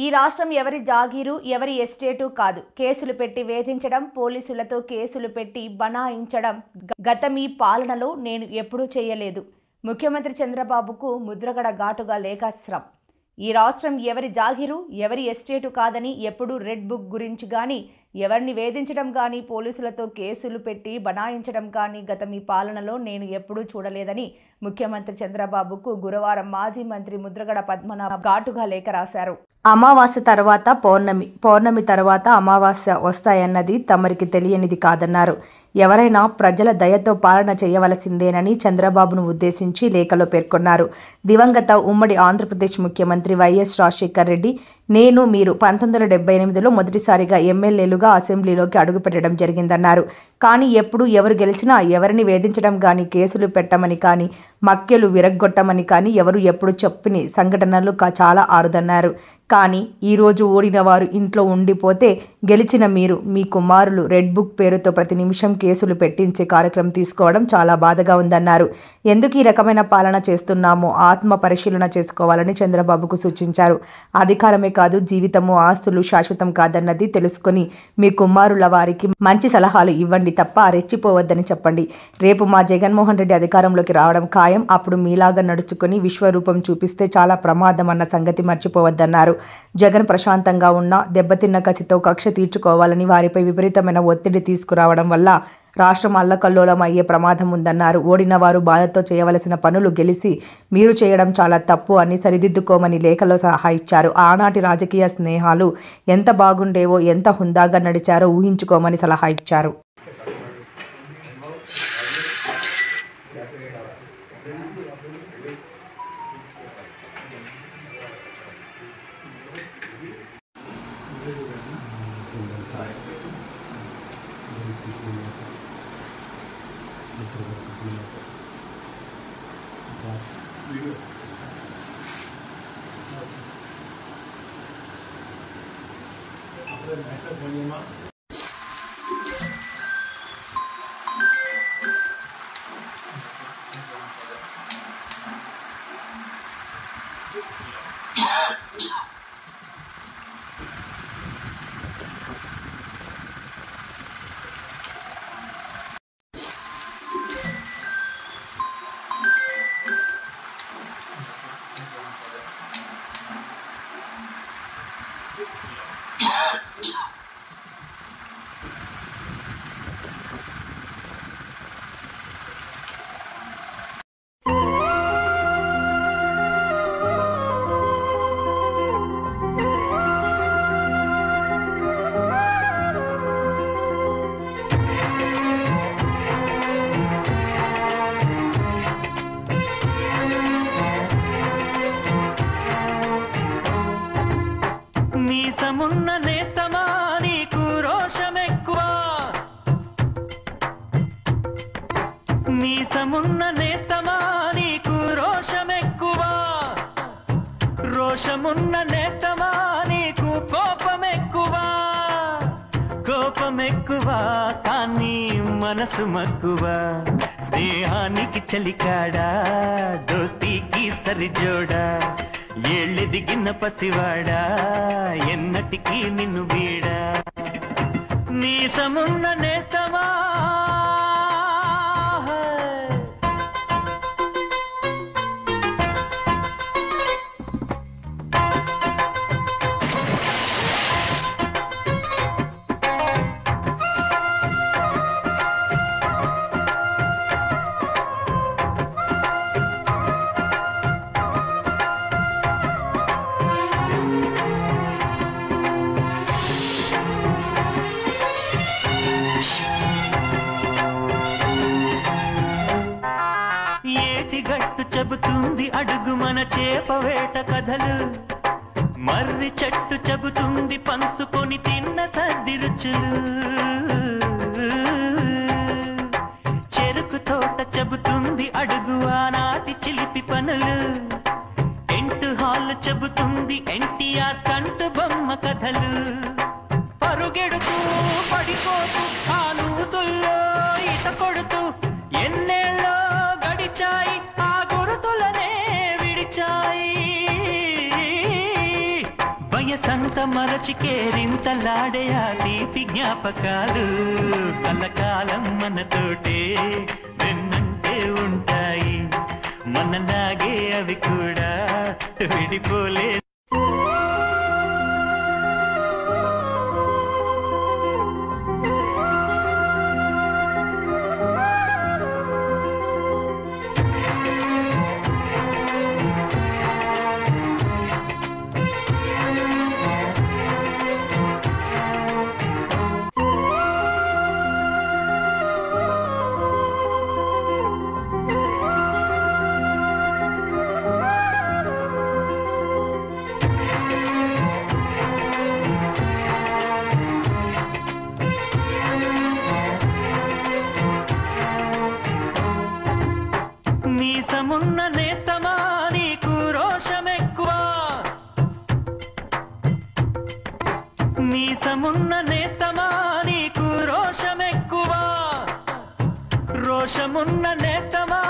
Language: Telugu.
ఈ రాష్ట్రం ఎవరి జాగీరు, ఎవరి ఎస్టేటు కాదు. కేసులు పెట్టి వేధించడం, పోలీసులతో కేసులు పెట్టి బనాయించడం గతం ఈ పాలనలో నేను ఎప్పుడూ చేయలేదు. ముఖ్యమంత్రి చంద్రబాబుకు ముద్రగడ ఘాటుగా లేఖాస్త్రం. ఈ రాష్ట్రం ఎవరి జాగీరు, ఎవరి ఎస్టేటు కాదని ఎప్పుడూ రెడ్ బుక్ గురించి కానీ, ఎవరిని వేధించడం కానీ, పోలీసులతో కేసులు పెట్టి బనాయించడం కానీ గతం ఈ పాలనలో నేను ఎప్పుడూ చూడలేదని ముఖ్యమంత్రి చంద్రబాబుకు గురువారం మాజీ మంత్రి ముద్రగడ పద్మనాభ ఘాటుగా లేఖ రాశారు. అమావాస్య తర్వాత పౌర్ణమి, పౌర్ణమి తర్వాత అమావాస్య వస్తాయన్నది తమరికి తెలియనిది కాదన్నారు. ఎవరైనా ప్రజల దయతో పాలన చేయవలసిందేనని చంద్రబాబును ఉద్దేశించి లేఖలో పేర్కొన్నారు. దివంగత ఉమ్మడి ఆంధ్రప్రదేశ్ ముఖ్యమంత్రి వైఎస్ రాజశేఖర్ రెడ్డి, నేను, మీరు 1978లో మొదటిసారిగా ఎమ్మెల్యేలుగా అసెంబ్లీలోకి అడుగుపెట్టడం జరిగిందన్నారు. కానీ ఎప్పుడు ఎవరు గెలిచినా ఎవరిని వేధించడం కానీ, కేసులు పెట్టమని కానీ, మక్కెలు విరగ్గొట్టమని కానీ ఎవరు ఎప్పుడు చెప్పని సంఘటనలు చాలా అరుదన్నారు. కానీ ఈరోజు ఓడిన వారు ఇంట్లో ఉండిపోతే గెలిచిన మీరు, మీ కుమారులు రెడ్ బుక్ పేరుతో ప్రతి నిమిషం కేసులు పెట్టించే కార్యక్రమం తీసుకోవడం చాలా బాధగా ఉందన్నారు. ఎందుకు ఈ రకమైన పాలన చేస్తున్నామో ఆత్మ పరిశీలన చేసుకోవాలని చంద్రబాబుకు సూచించారు. అధికారమే కాదు, జీవితము, ఆస్తులు శాశ్వతం కాదన్నది తెలుసుకొని మీ కుమారుల వారికి మంచి సలహాలు ఇవ్వండి తప్ప రెచ్చిపోవద్దని చెప్పండి. రేపు మా జగన్మోహన్ రెడ్డి అధికారంలోకి రావడం ఖాయం. అప్పుడు మీలాగా నడుచుకొని విశ్వరూపం చూపిస్తే చాలా ప్రమాదం అన్న సంగతి మర్చిపోవద్దన్నారు. జగన్ ప్రశాంతంగా ఉన్నా దెబ్బతిన్న కసితో కక్ష తీర్చుకోవాలని వారిపై విపరీతమైన ఒత్తిడి తీసుకురావడం వల్ల రాష్ట్రం అల్లకల్లోలం అయ్యే ప్రమాదం ఉందన్నారు. ఓడిన వారు బాధతో చేయవలసిన పనులు గెలిచి మీరు చేయడం చాలా తప్పు అని సరిదిద్దుకోమని లేఖలో సలహా ఇచ్చారు. ఆనాటి రాజకీయ స్నేహాలు ఎంత బాగుండేవో, ఎంత హుందాగా నడిచారో ఊహించుకోమని సలహా ఇచ్చారు. మీసమున్న నేస్తమా నీకు రోషమెక్కువ, మీసమున్న నేస్తమా నీకు రోషమెక్కువ, రోషమున్న నేస్తమా నీకు కోపమెక్కువ, కోపమెక్కువ కానీ మనసు మక్కువ, స్నేహానికి చలికాడా దోస్తీకి సరిజోడా, ఏళ్ళెదిగిన పసివాడా ఎన్నటికీ నిన్ను వీడా, నీసమున్న నేస్తమా. ఏటిగట్టు చెబుతుంది అడుగు మన చేపవేట కథలు, మర్రి చెట్టు చెబుతుంది పంచుకొని తిన్న సర్ది రుచులు, చెరుకు తోట చెబుతుంది అడుగు ఆనాటి చిలిపి పనులు, టెంట్ హాల్ చెబుతుంది ఎన్టీఆర్ స్టంట్ బొమ్మ కథలు, పరుగెడుతూ పడిపోతూ ఆ నూతుల్లో ఈత కొడుతూ ఎన్నేళ్ళో గడిచాయి ఆ గురుతులనే విడిచాయి, వయసంత అంత మరచి కేరింతలాడే ఆ తీపి జ్ఞాపకాలు కలకాలం మనతోటే వెన్నంటే ఉంటాయి, మనలాగే అవి కూడా విడిపోలే. మీసమున్న నేస్తమా నీకు రోషమెక్కువ, మీసమున్న నేస్తమా నీకు రోషమెక్కువ, రోషమున్న నేస్తమా